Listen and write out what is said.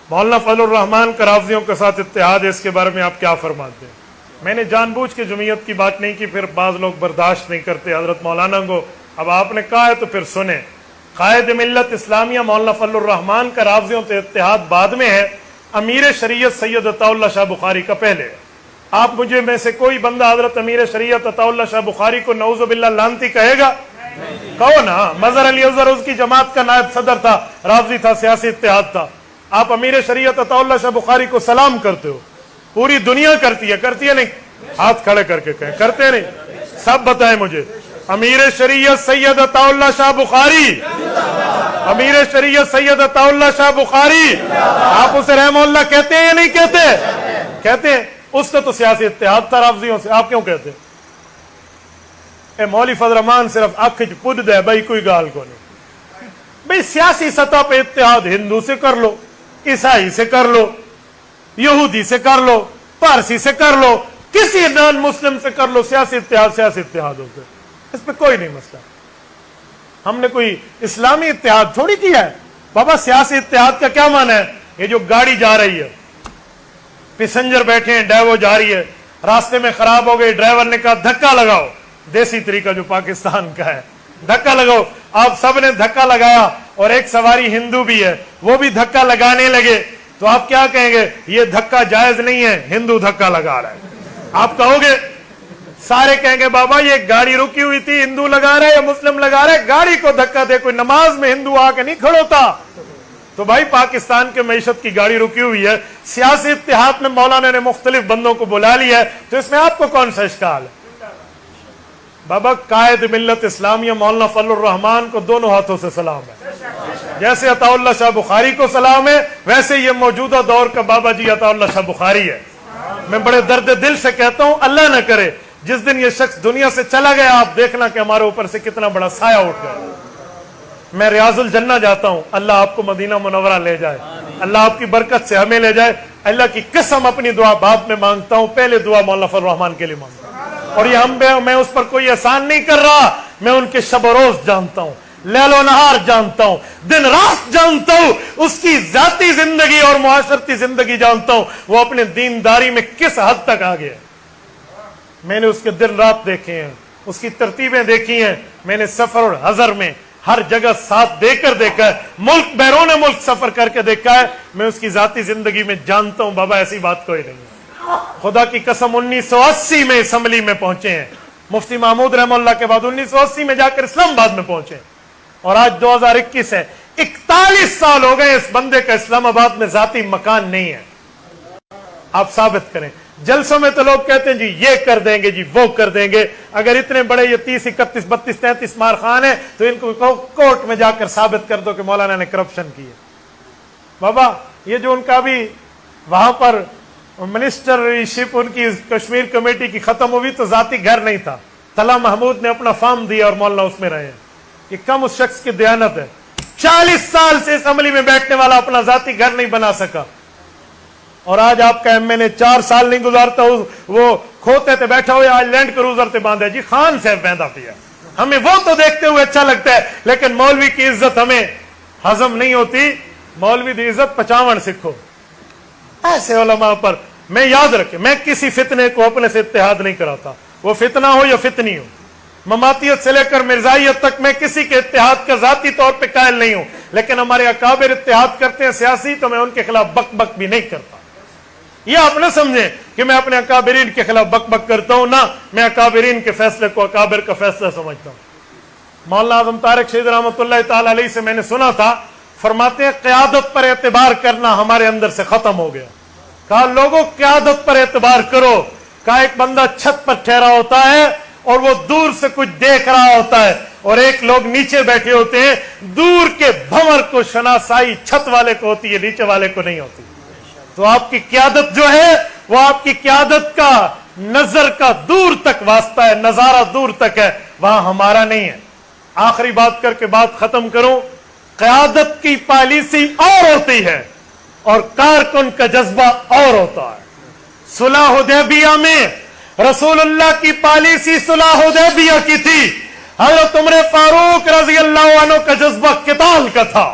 مولانا فضل الرحمان کا رافضیوں کے ساتھ اتحاد ہے، اس کے بارے میں آپ کیا فرماتے ہیں؟ میں نے جان بوجھ کے جمعیت کی بات نہیں کی، پھر بعض لوگ برداشت نہیں کرتے حضرت مولانا کو، اب آپ نے کہا ہے تو پھر سنیں۔ قائد ملت اسلامیہ مولانا فضل الرحمان کا رافضیوں سے اتحاد بعد میں ہے، امیر شریعت سید عطا اللہ شاہ بخاری کا پہلے ہے۔ آپ مجھے میں سے کوئی بندہ حضرت امیر شریعت عطا اللہ شاہ بخاری کو نعوذ باللہ لعنتی کہے گا؟ کہو نا۔ مظہر علی اظہر اس کی جماعت کا نائب صدر تھا، رافضی تھا، سیاسی اتحاد تھا۔ آپ امیر شریعت عطا اللہ شاہ بخاری کو سلام کرتے ہو، پوری دنیا کرتی ہے نہیں؟ ہاتھ کھڑے کر کے کہیں، کرتے نہیں؟ سب بتائیں مجھے۔ امیر شریعت سید عطا اللہ شاہ بخاری، امیر شریعت سید عطا اللہ شاہ بخاری، آپ اسے رحمہ اللہ کہتے ہیں یا نہیں کہتے؟ کہتے ہیں۔ اس کا تو سیاسی اتحاد تھا رافضیوں سے، آپ کیوں کہتے ہیں؟ اے مولوی فضل الرحمان صرف اکھ پد دے بھائی، کوئی گال کو نہیں بھائی۔ سیاسی سطح پہ اتحاد ہندو سے کر لو، عیسائی سے کر لو، یہودی سے کر لو، پارسی سے کر لو، کسی نان مسلم سے کر لو، سیاسی اتحاد ہوتے، اس پہ کوئی نہیں مسئلہ۔ ہم نے کوئی اسلامی اتحاد تھوڑی کیا ہے بابا۔ سیاسی اتحاد کا کیا معنی ہے؟ یہ جو گاڑی جا رہی ہے، پیسنجر بیٹھے ہیں، ڈرائیور جا رہی ہے، راستے میں خراب ہو گئی، ڈرائیور نے کہا دھکا لگاؤ، دیسی طریقہ جو پاکستان کا ہے، دھکا لگاؤ۔ آپ سب نے دھکا لگایا اور ایک سواری ہندو بھی ہے، وہ بھی دھکا لگانے لگے، تو آپ کیا کہیں گے؟ یہ دھکا جائز نہیں ہے، ہندو دھکا لگا رہا ہے، آپ کہو گے؟ سارے کہیں گے بابا یہ گاڑی رکی ہوئی تھی، ہندو لگا رہے یا مسلم لگا رہے، گاڑی کو دھکا دے، کوئی نماز میں ہندو آ کے نہیں کھڑوتا۔ تو بھائی پاکستان کے معیشت کی گاڑی رکی ہوئی ہے، سیاسی اتحاد میں مولانا نے مختلف بندوں کو بلا لیا ہے، تو اس میں آپ کو کون سا اشکال ہے؟ بابا قائد ملت اسلامیہ مولانا فضل الرحمان کو دونوں ہاتھوں سے سلام ہے، جیسے عطا اللہ شاہ بخاری کو سلام ہے، ویسے یہ موجودہ دور کا بابا جی عطا اللہ شاہ بخاری ہے۔ میں بڑے درد دل سے کہتا ہوں، اللہ نہ کرے جس دن یہ شخص دنیا سے چلا گیا، آپ دیکھنا کہ ہمارے اوپر سے کتنا بڑا سایہ اٹھ گیا۔ میں ریاض الجنہ جاتا ہوں، اللہ آپ کو مدینہ منورہ لے جائے، اللہ آپ کی برکت سے ہمیں لے جائے۔ اللہ کی قسم اپنی دعا بعد میں مانگتا ہوں، پہلے دعا مولانا فضل الرحمان کے لیے مانگتا ہوں۔ اور یہ میں اس پر کوئی احسان نہیں کر رہا، میں ان کے شب و روز جانتا ہوں، لیل و نہار جانتا ہوں، دن رات جانتا ہوں، اس کی ذاتی زندگی اور معاشرتی زندگی جانتا ہوں، وہ اپنے دینداری میں کس حد تک آ گیا۔ میں نے اس کے دن رات دیکھے ہیں، اس کی ترتیبیں دیکھی ہیں، میں نے سفر اور حضر میں ہر جگہ ساتھ دے کر دیکھا ہے، ملک بیرون ملک سفر کر کے دیکھا ہے، میں اس کی ذاتی زندگی میں جانتا ہوں بابا ایسی بات کوئی نہیں ہے۔ خدا کی قسم 1980 میں اسمبلی میں پہنچے ہیں، مفتی محمود رحمہ اللہ کے بعد 1980 میں جا کر اسلام آباد میں پہنچے، اور آج 2021 ہے، 41 سال ہو گئے اس بندے کا اسلام آباد میں ذاتی مکان نہیں ہے۔ آپ ثابت کریں۔ جلسوں میں تو لوگ کہتے ہیں جی یہ کر دیں گے، جی وہ کر دیں گے، اگر اتنے بڑے یہ 30 31 32 33 مارخان ہیں تو ان کو کورٹ میں جا کر ثابت کر دو کہ مولانا نے کرپشن کی ہے۔ بابا یہ جو ان کا بھی وہاں پر منسٹرشپ ان کی کشمیر کمیٹی کی ختم ہوئی تو ذاتی گھر نہیں تھا، طلحہ محمود نے اپنا فارم دیا اور مولانا اس میں رہے ہیں، یہ کم اس شخص کی دیانت ہے۔ 40 سال سے اسمبلی میں بیٹھنے والا اپنا ذاتی گھر نہیں بنا سکا، اور آج آپ کا ایم این اے 4 سال نہیں گزارتا، وہ کھوتے تے بیٹھا ہوا، آج لینڈ کروزر تے باندھا جی خان صاحب بیندا پیا، ہمیں وہ تو دیکھتے ہوئے اچھا لگتا ہے، لیکن مولوی کی عزت ہمیں ہضم نہیں ہوتی۔ مولوی دی عزت 55 سکھو ایسے علماء پر۔ میں یاد رکھے، میں کسی فتنے کو اپنے سے اتحاد نہیں کراتا، وہ فتنہ ہو یا فتنی ہو، مماتیت سے لے کر مرزائیت تک میں کسی کے اتحاد کا ذاتی طور پہ قائل نہیں ہوں، لیکن ہمارے اکابر اتحاد کرتے ہیں سیاسی، تو میں ان کے خلاف بک بک بھی نہیں کرتا۔ یہ آپ نہ سمجھیں کہ میں اپنے اکابرین کے خلاف بک بک کرتا ہوں، نہ، میں اکابرین کے فیصلے کو اکابر کا فیصلہ سمجھتا ہوں۔ مولانا اعظم طارق شہید رحمۃ اللہ تعالی علیہ سے میں نے سنا تھا، فرماتے ہیں قیادت پر اعتبار کرنا ہمارے اندر سے ختم ہو گیا۔ کہا لوگوں قیادت پر اعتبار کرو۔ کہا ایک بندہ چھت پر ٹھہرا ہوتا ہے اور وہ دور سے کچھ دیکھ رہا ہوتا ہے، اور ایک لوگ نیچے بیٹھے ہوتے ہیں، دور کے بھنور کو شناسائی چھت والے کو ہوتی ہے، نیچے والے کو نہیں ہوتی۔ تو آپ کی قیادت جو ہے وہ آپ کی قیادت کا نظر کا دور تک واسطہ ہے، نظارہ دور تک ہے، وہاں ہمارا نہیں ہے۔ آخری بات کر کے بات ختم کروں، قیادت کی پالیسی اور ہوتی ہے اور کارکن کا جذبہ اور ہوتا ہے۔ صلح حدیبیہ میں رسول اللہ کی پالیسی صلح حدیبیہ کی تھی، حضرت عمر فاروق رضی اللہ عنہ کا جذبہ قتال کا تھا۔